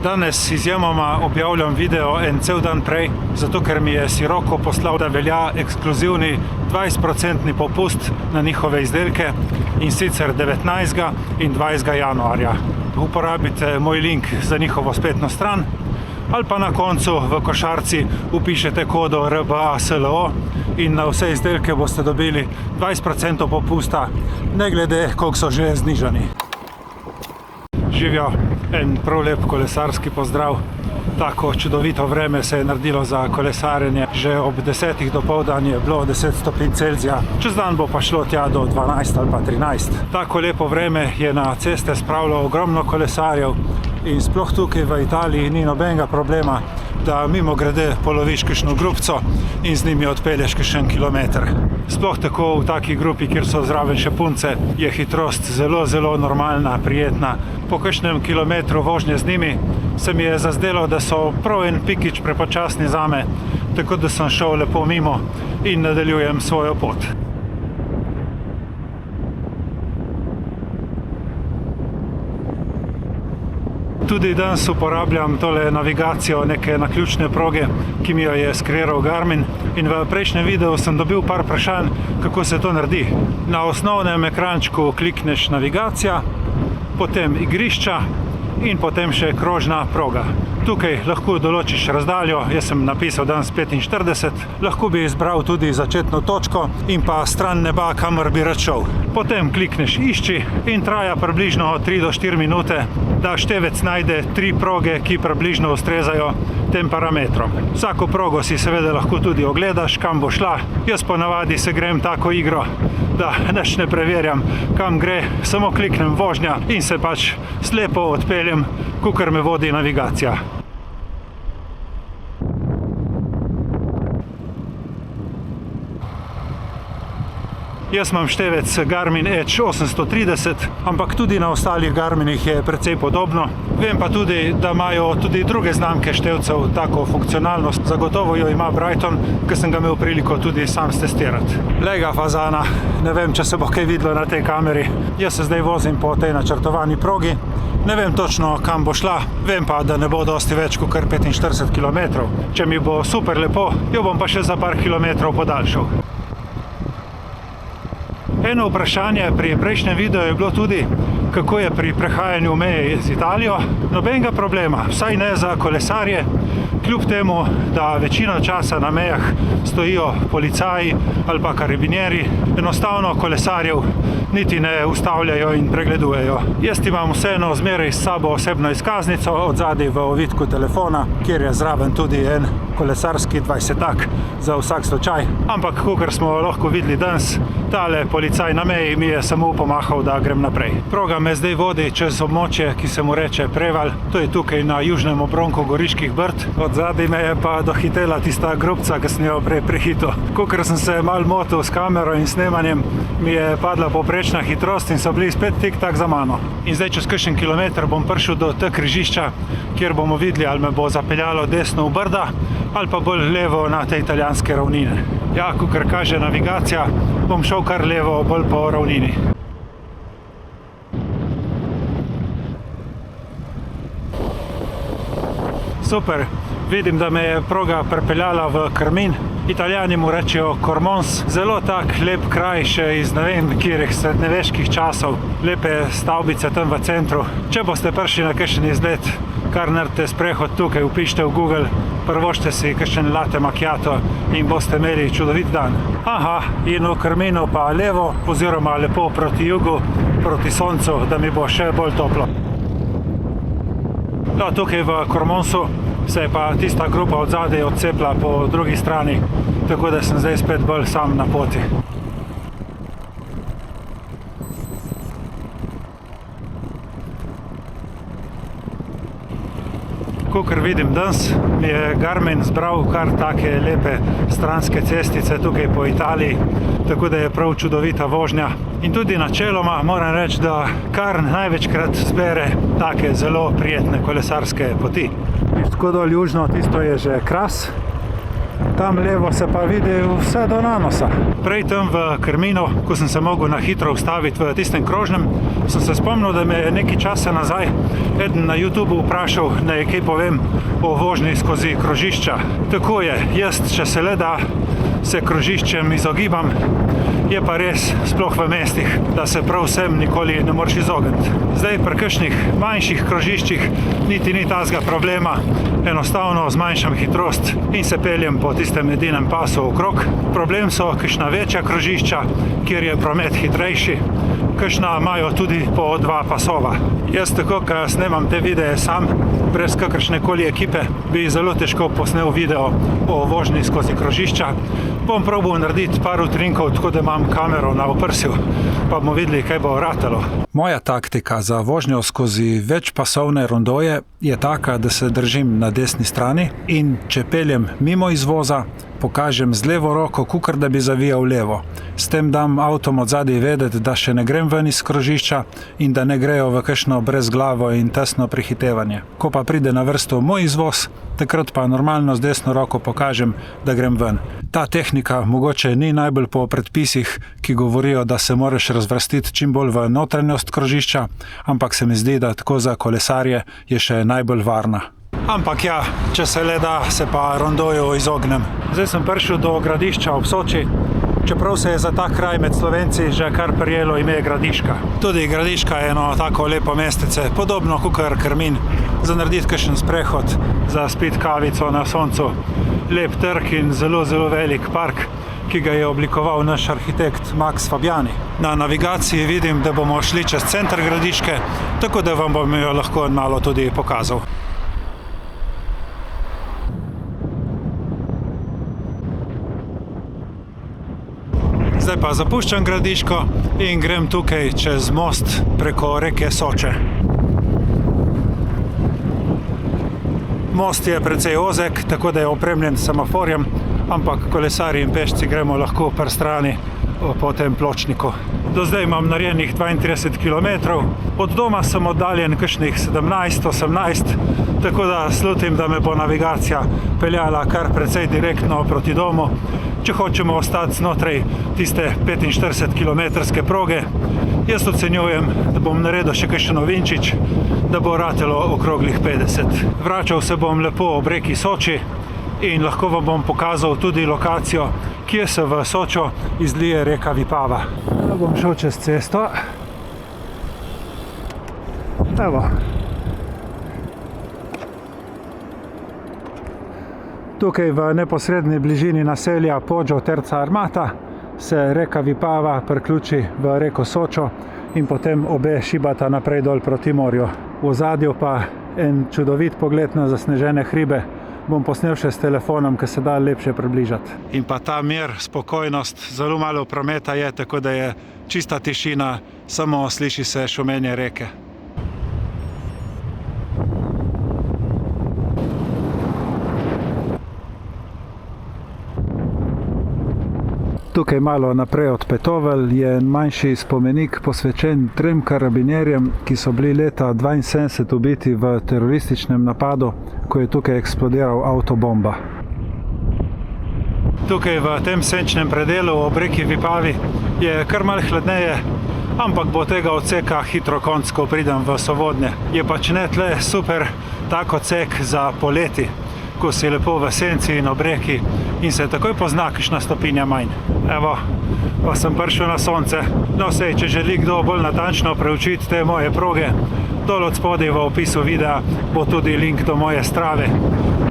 Danes izjemoma objavljam video en cel dan prej, zato ker mi je Sirocco poslal, da velja ekskluzivni 20% popust na njihove izdelke, in sicer 19. in 20. januarja. Uporabite moj link za njihovo spletno stran ali pa na koncu v košarci upišete kodo RBASLO in na vse izdelke boste dobili 20% popusta, ne glede koliko so že znižani. Živijo, en prav lep kolesarski pozdrav. Tako čudovito vreme se je naredilo za kolesarjenje. Že ob 10. dopoldan je bilo 10 stopinj Celzija, čez dan bo pa šlo tja do 12 ali pa 13. Tako lepo vreme je na ceste spravilo ogromno kolesarjev in sploh tukaj v Italiji ni nobenega problema, da mimo grede poloviš kakšno grupco in z njimi odpelješ kakšen kilometer. Sploh tako v taki grupi, kjer so zraven še punce, je hitrost zelo normalna, prijetna. Po kakšnem kilometru vožnje z njimi se mi je zazdelo, da so prav en pikič prepočasni zame, tako da sem šel lepo mimo in nadaljujem svojo pot. Tudi danes uporabljam tole navigacijo neke naključne proge, ki mi jo je skreiral Garmin, in v prejšnjem videu sem dobil par vprašanj, kako se to naredi. Na osnovnem ekrančku klikneš navigacija, potem igrišča in potem še krožna proga. Tukaj lahko določiš razdaljo, jaz sem napisal danes 45, lahko bi izbral tudi začetno točko in pa stran neba, kamor bi rad šel. Potem klikneš išči in traja približno 3 do 4 minute, da števec najde 3 proge, ki približno ustrezajo tem parametrom. Vsako progo si seveda lahko tudi ogledaš, kam bo šla. Jaz ponavadi se grem tako igro, da nič ne preverjam, kam gre, samo kliknem vožnja in se pač slepo odpeljem, kakor me vodi navigacija. Jaz imam števec Garmin Edge 830, ampak tudi na ostalih Garminih je precej podobno. Vem pa tudi, da imajo tudi druge znamke števcev tako funkcionalnost. Zagotovo jo ima Brighton, ker sem ga imel priliko tudi sam stestirati. Lega fazana, ne vem, če se bo kaj videlo na tej kameri. Jaz se zdaj vozim po tej načrtovani progi. Ne vem točno, kam bo šla, vem pa, da ne bo dosti več kot 45 km. Če mi bo super lepo, jo bom pa še za par kilometrov podaljšal. Eno vprašanje pri prejšnjem videu je bilo tudi, kako je pri prehajanju meje z Italijo. Nobenega problema, vsaj ne za kolesarje, kljub temu, da večino časa na mejah stojijo policaji ali pa karabinjeri, enostavno kolesarjev niti ne ustavljajo in pregledujejo. Jaz imam vseeno zmeraj s sabo osebno izkaznico, odzadaj v ovitku telefona, kjer je zraven tudi en kolesarski 20-tak za vsak slučaj. Ampak, kakor smo lahko videli danes, tale policaj na meji mi je samo pomahal, da grem naprej. Proga me zdaj vodi čez območje, ki se mu reče Preval. To je tukaj na južnem obronku Goriških brd. Odzadaj me je pa dohitela tista grupca, ki sem jo prej prehitel. Kakor sem se malo motil s kamero in snemanjem, mi je padla povprečna hitrost in so bili spet tik-tak za mano. In zdaj čez kakšen kilometer bom prišel do tega križišča, kjer bomo videli, ali me bo zapeljalo desno v brda ali pa bolj levo na te italijanske ravnine. Ja, kakor kaže navigacija, bom šel kar levo, bolj po ravnini. Super, vidim, da me je proga pripeljala v Carmin. Italijani mu rečejo Cormons, zelo tak lep kraj še iz ne vem katerih srednjeveških časov. Lepe stavbice tam v centru. Če boste prišli na kakšen izlet, kar naredite sprehod tukaj, vpišite v Google, prvošite si kakšen latte macchiato in boste imeli čudovit dan. Aha, in v Carminu pa levo oziroma lepo proti jugu, proti soncu, da mi bo še bolj toplo. No, tukaj v Cormonsu se je pa tista grupa odzadaj odcepla po drugi strani, tako da sem zdaj spet bolj sam na poti. Kakor vidim danes, mi je Garmin zbral kar take lepe stranske cestice tukaj po Italiji, tako da je prav čudovita vožnja. In tudi načeloma moram reči, da kar največkrat zbere take zelo prijetne kolesarske poti. Tako dol južno, tisto je že Kras. Tam levo se pa vidi vse do Nanosa. Prej tam v Krminu, ko sem se mogel na hitro ustaviti v tistem krožnem, sem se spomnil, da me je nekaj časa nazaj eden na YouTubeu vprašal, naj kaj povem o vožnji skozi krožišča. Tako je, jaz, če se le da, se krožiščem izogibam. Je pa res, sploh v mestih, da se prav vsem nikoli ne moreš izogniti. Zdaj pri kakšnih manjših krožiščih niti ni tazga problema. Enostavno zmanjšam hitrost in se peljem po tistem edinem pasu okrog. Problem so kakšna večja krožišča, kjer je promet hitrejši. Kakšna imajo tudi po 2 pasova. Jaz tako, ko snemam te videe sam, brez kakršnekoli ekipe, bi zelo težko posnel video o vožnji skozi krožišča. Bom probal narediti par utrinkov, tako da imam kamero na oprsju, pa bomo videli, kaj bo ratalo. Moja taktika za vožnjo skozi večpasovne rondoje je taka, da se držim na desni strani in če peljem mimo izvoza, pokažem z levo roko, kakor da bi zavijal levo. S tem dam avtom od zadaj vedeti, da še ne grem ven iz krožišča in da ne grejo v kakšno brezglavo in tesno prehitevanje. Ko pa pride na vrsto moj izvoz, takrat pa normalno z desno roko pokažem, da grem ven. Ta tehnika mogoče ni najbolj po predpisih, ki govorijo, da se moraš razvrstiti čim bolj v notranjost krožišča, ampak se mi zdi, da tako za kolesarje je še najbolj varna. Ampak ja, če se le da, se pa rondoju izognem. Zdaj sem prišel do Gradišča ob Soči, čeprav se je za ta kraj med Slovenci že kar prijelo ime Gradiška. Tudi Gradiška je eno tako lepo mestece, podobno kakor Krmin, za narediti kakšen sprehod, za spiti kavico na soncu. Lep trg in zelo, zelo velik park, ki ga je oblikoval naš arhitekt Max Fabiani. Na navigaciji vidim, da bomo šli čez center Gradiške, tako da vam bom jo lahko malo tudi pokazal. Zdaj pa zapuščam Gradiško in grem tukaj čez most preko reke Soče. Most je precej ozek, tako da je opremljen s semaforjem, ampak kolesarji in pešci gremo lahko pri strani po tem pločniku. Do zdaj imam narejenih 32 km, od doma sem oddaljen kakšnih 17-18, tako da slutim, da me bo navigacija peljala kar precej direktno proti domu. Če hočemo ostati znotraj tiste 45 km proge, jaz ocenjujem, da bom naredil še kakšen ovinčič, da bo ratelo okroglih 50. Vračal se bom lepo ob reki Soči in lahko vam bom pokazal tudi lokacijo, kje se v Sočo izlije reka Vipava. Bom šel čez cesto. Evo. Tukaj v neposredni bližini naselja Poggio Terza Armata se reka Vipava priključi v reko Sočo in potem obe šibata naprej dol proti morju. V ozadju pa en čudovit pogled na zasnežene hribe. Bom posnel še s telefonom, ki se da lepše približati. In pa ta mir, spokojnost, zelo malo prometa je, tako da je čista tišina, samo sliši se šumenje reke. Tukaj malo naprej od Petovelj je manjši spomenik posvečen 3 karabinjerjem, ki so bili leta 1972 ubiti v terorističnem napadu, ko je tukaj eksplodiral avtobomba. Tukaj v tem senčnem predelu ob reki Vipavi je kar malo hladneje, ampak bo tega odseka hitro konc, ko pridem v Sovodnje. Je pač ne tle super tak odsek za poleti, ko si lepo v senci in ob reki in se takoj pozna kakšna stopinja manj. Evo, pa sem prišel na sonce. No sej, če želi kdo bolj natančno preučiti te moje proge, dol od spodaj v opisu videa bo tudi link do moje Strave.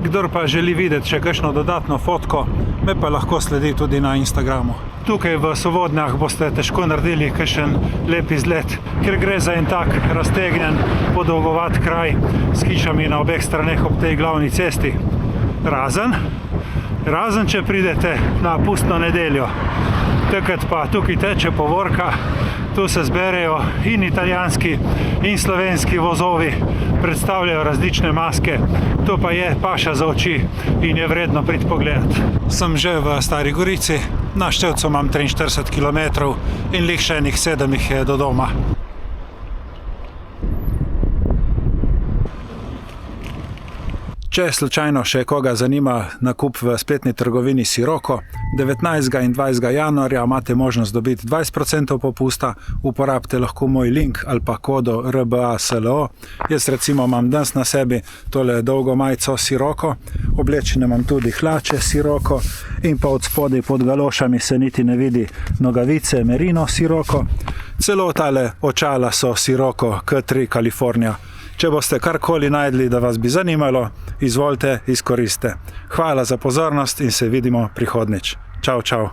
Kdor pa želi videti še kakšno dodatno fotko, me pa lahko sledi tudi na Instagramu. Tukaj v Sovodnjah boste težko naredili kakšen lep izlet, ker gre za en tak raztegnjen, podolgovat kraj s hišami na obeh straneh ob tej glavni cesti. Razen če pridete na pustno nedeljo. Takrat pa tukaj teče povorka, tu se zberejo in italijanski in slovenski vozovi, predstavljajo različne maske, to pa je paša za oči in je vredno priti pogledati. Sem že v Stari Gorici, na števcu imam 43 km in lih še enih 7 jih je do doma. Če slučajno še koga zanima nakup v spletni trgovini Sirocco, 19. in 20. januarja imate možnost dobiti 20% popusta, uporabite lahko moj link ali pa kodo RBASLO. Jaz recimo imam danes na sebi tole dolgo majico Sirocco, oblečene imam tudi hlače Sirocco in pa od spodaj pod galošami se niti ne vidi nogavice Merino Sirocco. Celo tale očala so Sirocco K3 Kalifornija. Če boste karkoli najdli, da vas bi zanimalo, izvolite, izkoriste. Hvala za pozornost in se vidimo prihodnjič. Čau, čau.